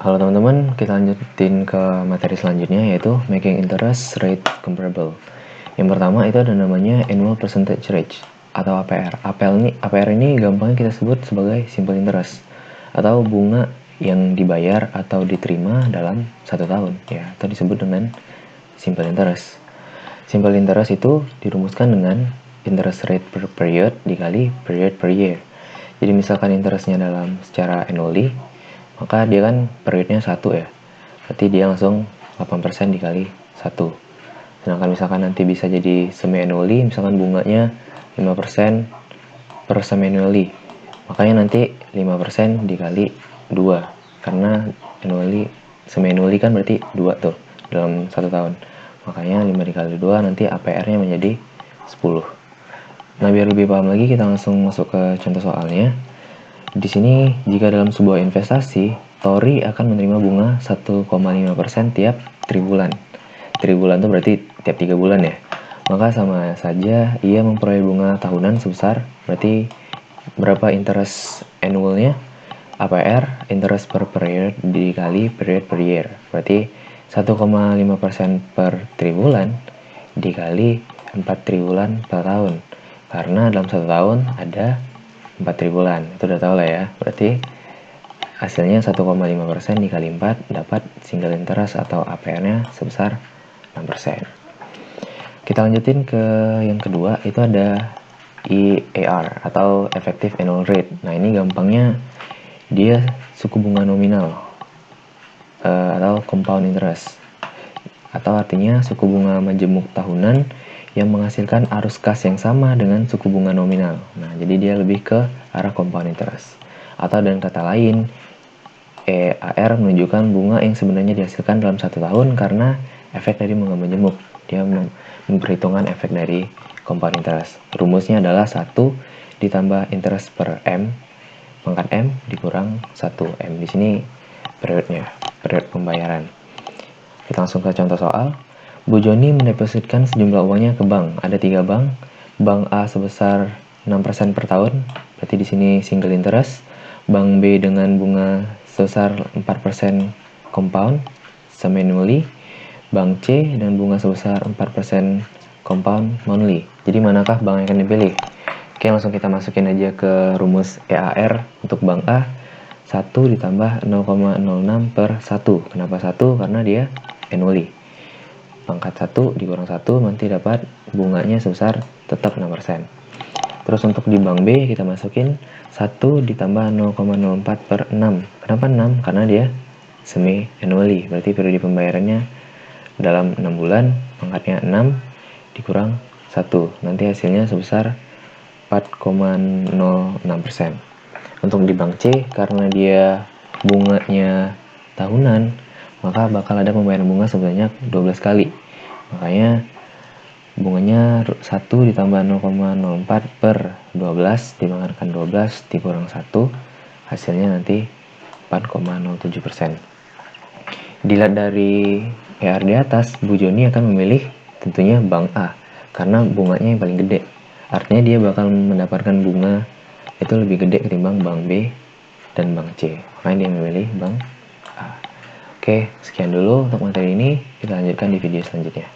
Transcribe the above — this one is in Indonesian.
Halo teman-teman, kita lanjutin ke materi selanjutnya yaitu Making Interest Rate Comparable. Yang pertama itu ada namanya Annual Percentage Rate atau APR. APR ini gampangnya kita sebut sebagai Simple Interest atau bunga yang dibayar atau diterima dalam 1 tahun ya, atau disebut dengan Simple Interest. Simple Interest itu dirumuskan dengan interest rate per period dikali period per year. Jadi misalkan interestnya dalam secara annually, maka dia kan periodnya 1 ya, berarti dia langsung 8% dikali 1. Sedangkan misalkan nanti bisa jadi semi-annually, misalkan bunganya 5% per semi-annually, makanya nanti 5% dikali 2, karena semi-annually kan berarti 2 tuh dalam 1 tahun, makanya 5 dikali 2 nanti APR-nya menjadi 10. Nah, biar lebih paham lagi kita langsung masuk ke contoh soalnya. Di sini, jika dalam sebuah investasi, Tori akan menerima bunga 1,5% tiap triwulan. Triwulan itu berarti tiap 3 bulan ya. Maka sama saja ia memperoleh bunga tahunan sebesar, berarti berapa interest annualnya? APR, interest per period dikali period per year. Berarti 1,5% per triwulan dikali 4 triwulan per tahun. Karena dalam 1 tahun ada 4 triwulan, itu udah tau lah ya. Berarti hasilnya 1,5% dikali 4 dapat single interest atau APR-nya sebesar 6%. Kita lanjutin ke yang kedua, itu ada EAR atau Effective Annual Rate. Nah, ini gampangnya dia suku bunga nominal atau compound interest, atau artinya suku bunga majemuk tahunan yang menghasilkan arus kas yang sama dengan suku bunga nominal. Nah, jadi dia lebih ke arah compound interest. Atau dengan kata lain, EAR menunjukkan bunga yang sebenarnya dihasilkan dalam 1 tahun karena efek dari bunga majemuk. Dia memperhitungkan efek dari compound interest. Rumusnya adalah 1 ditambah interest per M pangkat M dikurang 1 M. Di sini periodnya, period pembayaran. Kita langsung ke contoh soal. Bu Joni mendepositkan sejumlah uangnya ke bank. Ada 3 bank. Bank A sebesar 6% per tahun, berarti di sini single interest. Bank B dengan bunga sebesar 4% compound semi-annually. Bank C dengan bunga sebesar 4% compound monthly. Jadi manakah bank yang akan dipilih? Oke, langsung kita masukin aja ke rumus EAR untuk bank A. 1 ditambah 0,06 per 1. Kenapa 1? Karena dia annually. Pangkat 1 dikurang 1 nanti dapat bunganya sebesar tetap 6%. Terus untuk di bank B kita masukin 1 ditambah 0,04 per 6. Kenapa 6? Karena dia semi annually, berarti periode pembayarannya dalam 6 bulan, pangkatnya 6 dikurang 1. Nanti hasilnya sebesar 4,06%. Untuk di bank C, karena dia bunganya tahunan, maka bakal ada pembayaran bunga sebanyak 12 kali. Makanya bunganya 1 ditambah 0,04 per 12 dibanggakan 12 dikurang 1, hasilnya nanti 4,07%. Dilihat dari EAR di atas, Bu Joni akan memilih tentunya bank A karena bunganya yang paling gede. Artinya dia bakal mendapatkan bunga itu lebih gede ketimbang bank B dan bank C. Makanya dia memilih bank A. Oke, sekian dulu untuk materi ini. Kita lanjutkan di video selanjutnya.